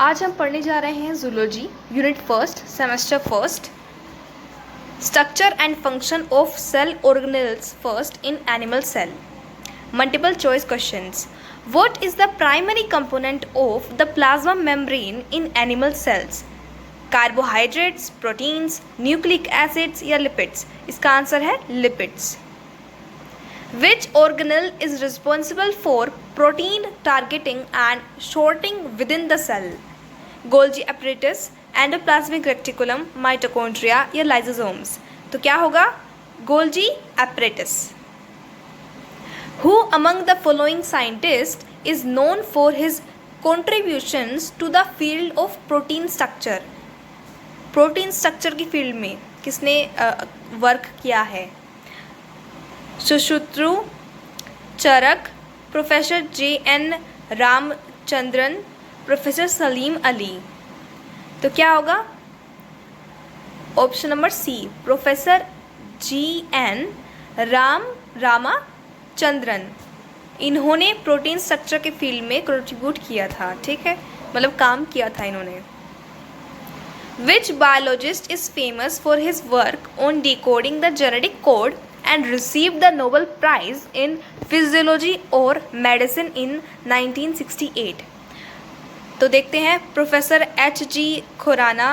आज हम पढ़ने जा रहे हैं zoology unit first semester first structure and function of cell organelles first in animal cell multiple choice questions what is the primary component of the plasma membrane in animal cells carbohydrates proteins nucleic acids या lipids इसका answer है lipids Which organelle is responsible for protein targeting and sorting within the cell? Golgi apparatus, endoplasmic reticulum, mitochondria या lysosomes? तो क्या होगा? Golgi apparatus. Who among the following scientists is known for his contributions to the field of protein structure? Protein structure की field में किसने work किया है? Sushruta Charaka, professor J.N. Ramachandran, professor Salim Ali. तो क्या होगा? Option number C professor G.N. Ramachandran. इन्होंने प्रोटीन स्ट्रक्चर के फील्ड में कंट्रीब्यूट किया था. ठीक है, मतलब काम किया था इन्होंने. Which biologist is famous for his work on decoding the genetic code and received the Nobel Prize in Physiology or Medicine in 1968? तो देखते हैं professor H.G. Khurana,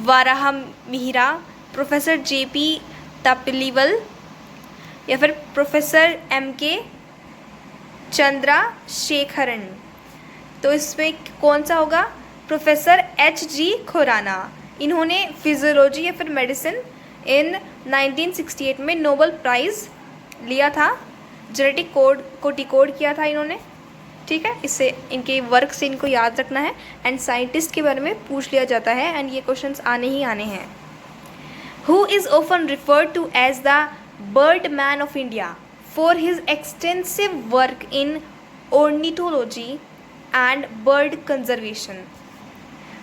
Varahamihira, professor J.P. Thapliyal या फिर प्रोफेसर M.K. चंद्रशेखरन. तो इसमें कौन सा होगा? Professor H.G. खुराना. इन्होंने फिजियोलॉजी या फिर मेडिसिन इन 1968 में नोबेल प्राइज़ लिया था. जेनेटिक कोड को डिकोड किया था इन्होंने. ठीक है, इससे इनके वर्क से इनको याद रखना है एंड साइंटिस्ट के बारे में पूछ लिया जाता है एंड ये क्वेश्चंस आने ही आने हैं. Who is often referred to as the bird man of India for his extensive work in ornithology and bird conservation?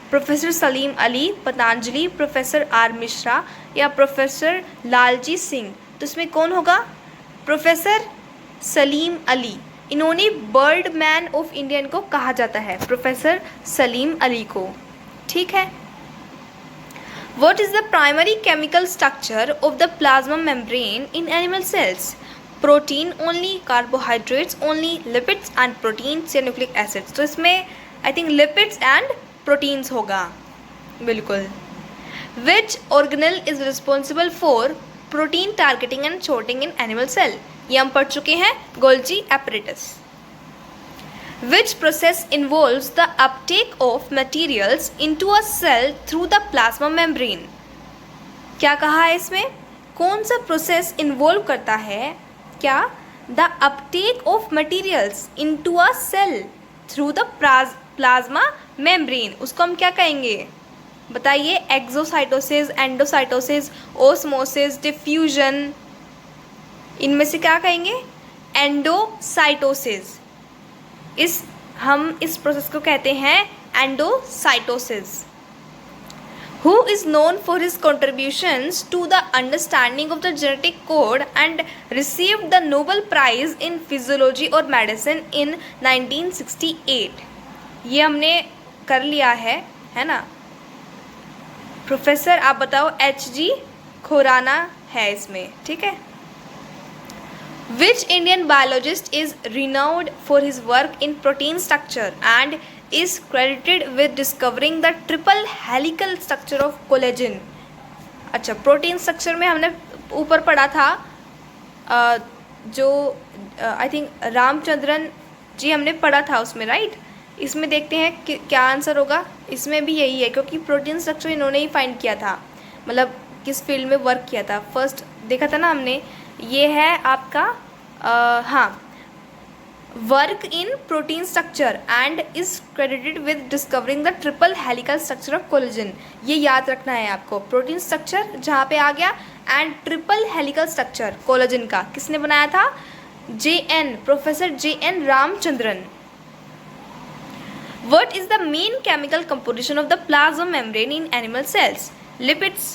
Professor Salim Ali, Patanjali, professor R Mishra या प्रोफेसर लालजी सिंह. तो इसमें कौन होगा? प्रोफेसर सलीम अली. इन्होंने बर्ड मैन ऑफ इंडिया को कहा जाता है, प्रोफेसर सलीम अली को. ठीक है. What is the primary chemical structure of the plasma membrane in animal cells? Protein only, carbohydrates only, lipids and proteins या न्यूक्लिक एसिड्स? तो इसमें I think lipids and proteins होगा. बिल्कुल. Which organelle is responsible for protein targeting and sorting in animal cell? ये हम पढ़ चुके हैं, Golgi apparatus. Which process involves the uptake of materials into a cell through the plasma membrane? क्या कहा है इसमें? कौन सा प्रोसेस इन्वॉल्व करता है? क्या? The uptake of materials into a cell through the plasma membrane. उसको हम क्या कहेंगे? बताइए. Exocytosis, endocytosis, osmosis, diffusion. इनमें से क्या कहेंगे? एंडोसाइटोसिस. हम इस प्रोसेस को कहते हैं endocytosis. Who is known for his contributions to the understanding of the genetic code and received the Nobel Prize in Physiology or Medicine in 1968? ये हमने कर लिया है ना. प्रोफेसर आप बताओ. H.G. खुराना है इसमें. ठीक है. Which Indian biologist is renowned for his work in protein structure and is credited with discovering the triple helical structure of collagen? अच्छा, प्रोटीन स्ट्रक्चर में हमने ऊपर पढ़ा था जो आई थिंक रामचंद्रन जी हमने पढ़ा था उसमें, राइट. इसमें देखते हैं कि क्या आंसर होगा. इसमें भी यही है क्योंकि प्रोटीन स्ट्रक्चर इन्होंने ही फाइंड किया था, मतलब किस फील्ड में वर्क किया था. फर्स्ट देखा था ना हमने. ये है आपका हाँ, work in protein structure and is credited with discovering the triple helical structure of collagen. ये याद रखना है आपको. प्रोटीन स्ट्रक्चर जहाँ पे आ गया and triple helical structure collagen का किसने बनाया था? Professor J.N. Ramachandran. What is the main chemical composition of the plasma membrane in animal cells? Lipids.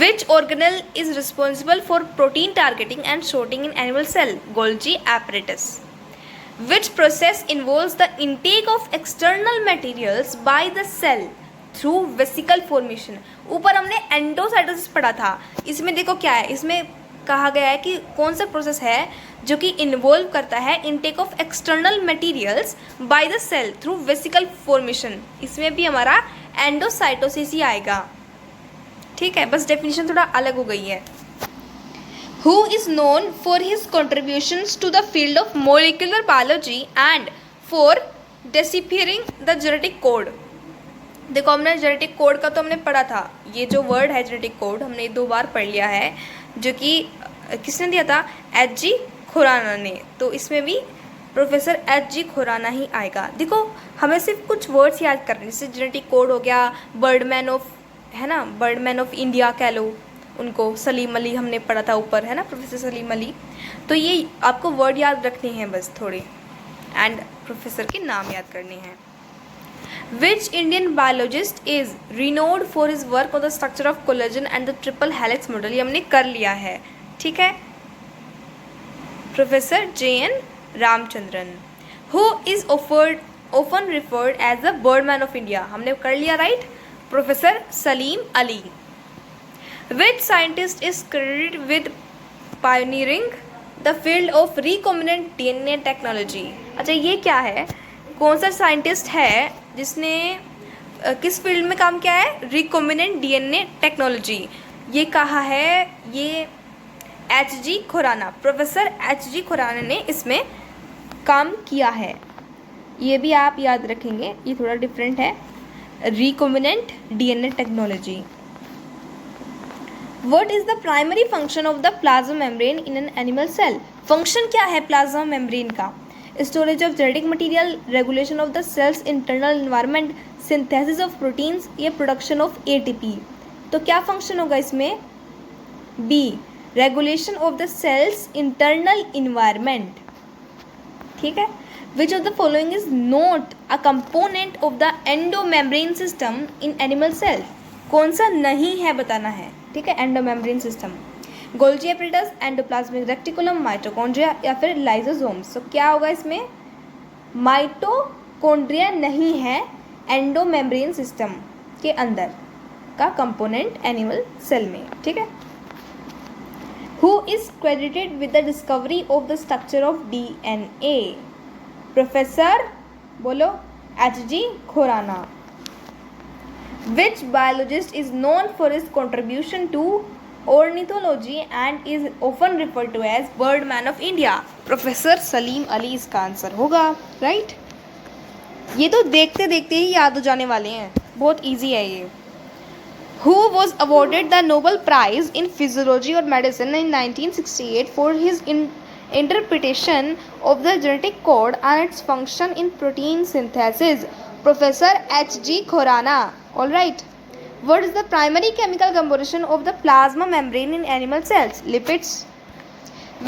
Which organelle is responsible for protein targeting and sorting in animal cell? Golgi apparatus. Which process involves the intake of external materials by the cell through vesicle formation. ऊपर हमने endocytosis पढ़ा था, इसमें देखो क्या है, इसमें कहा गया है कि कौन सा प्रोसेस है जो कि इन्वॉल्व करता है intake of external materials by the cell through vesicle formation. इसमें भी हमारा एंडोसाइटोसिस ही आएगा, ठीक है, बस डेफिनेशन थोड़ा अलग हो गई है। Who is known for his contributions to the field of molecular biology and for deciphering the genetic code। देखो हमने जेनेटिक कोड का तो हमने पढ़ा था, ये जो वर्ड है जेनेटिक कोड हमने 2 बार पढ़ लिया है, जो कि किसने दिया था, H.G. खुराना ने। तो इसमें भी प्रोफेसर H.G. खुराना ही आएगा। देखो हमें सिर्फ कुछ वर्ड्स याद करने, जैसे जेनेटिक कोड हो गया, बर्डमैन ऑफ, है ना, बर्डमैन ऑफ इंडिया कह लो उनको, सलीम अली हमने पढ़ा था ऊपर, है ना, प्रोफेसर सलीम अली। तो ये आपको वर्ड याद रखने हैं बस थोड़े, एंड प्रोफेसर के नाम याद करने हैं। Which Indian biologist is renowned for his work on the structure of collagen and the triple helix model? ये हमने कर लिया है, ठीक है, professor J.N. Ramachandran. Who is often referred as the Birdman of India? हमने कर लिया, right, professor Salim Ali. Which scientist is credited with pioneering the field of recombinant DNA technology? अच्छा ये क्या है, कौन सा साइंटिस्ट है जिसने किस फील्ड में काम किया है, रिकॉम्बिनेंट डीएनए टेक्नोलॉजी। ये कहा है ये H.G. Khurana, professor H.G. Khurana ने इसमें काम किया है। ये भी आप याद रखेंगे, ये थोड़ा डिफरेंट है, recombinant DNA technology. What is the primary function of the plasma membrane in an animal cell? Function क्या है प्लाज्मा मेम्ब्रेन का, storage of genetic material, regulation of the cell's internal environment, synthesis of proteins, या production of ATP. तो क्या function होगा इसमें, B, regulation of the cell's internal environment, ठीक है। Which of the following is not a component of the endomembrane system in animal cell? कौन सा नहीं है बताना है, ठीक है, endomembrane system, Golgi apparatus, endoplasmic reticulum, mitochondria, या फिर लाइसोसोम्स। तो क्या होगा इसमें, माइटोकॉन्ड्रिया नहीं है एंडोमेम्ब्रेन सिस्टम के अंदर का कंपोनेंट एनिमल सेल में, ठीक है। Who is credited with the discovery of the structure of DNA? Professor बोलो H.G. Khorana. Which biologist is known for his contribution to ornithology and is often referred to as Birdman of India? Professor Salim Ali इसका answer होगा, right. ये तो देखते देखते ही याद हो जाने वाले हैं, बहुत इजी है ये। Who was awarded the Nobel Prize in Physiology or Medicine in 1968 for his interpretation of the genetic code and its function in protein synthesis? Professor H.G. Khurana. All right. What is the primary chemical composition of the plasma membrane in animal cells? Lipids.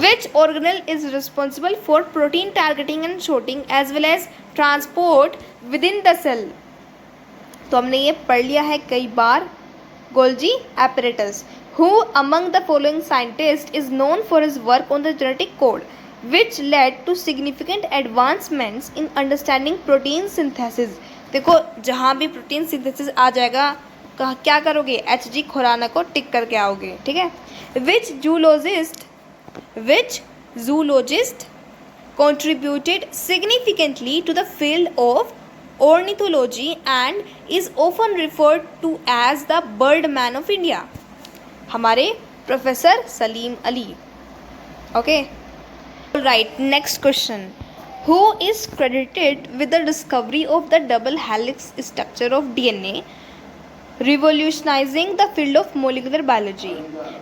Which organelle is responsible for protein targeting and sorting as well as transport within the cell? तो हमने ये पढ़ लिया है कई बार, Golgi apparatus. Who among the following scientists is known for his work on the genetic code, which led to significant advancements in understanding protein synthesis? देखो जहाँ भी प्रोटीन सिंथेसिस आ जाएगा क्या करोगे, H.G. खुराना को टिक करके आओगे, ठीक है। विच zoologist contributed significantly to the field of ornithology and is often referred to as the Birdman of India? हमारे professor Salim Ali, okay, right. Next question, Who is credited with the discovery of the double helix structure of DNA, revolutionizing the field of molecular biology?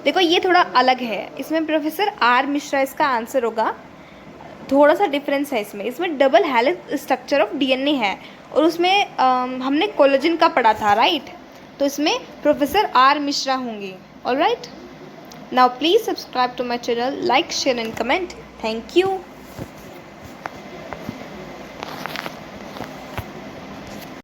देखो ये थोड़ा अलग है, इसमें professor R Mishra इसका answer होगा, थोड़ा सा डिफरेंस है इसमें double helix structure of DNA है और उसमें हमने कोलेजन का पढ़ा था, राइट। तो इसमें प्रोफेसर R मिश्रा होंगे, all right. Now please subscribe to my channel, like, share and comment. Thank you.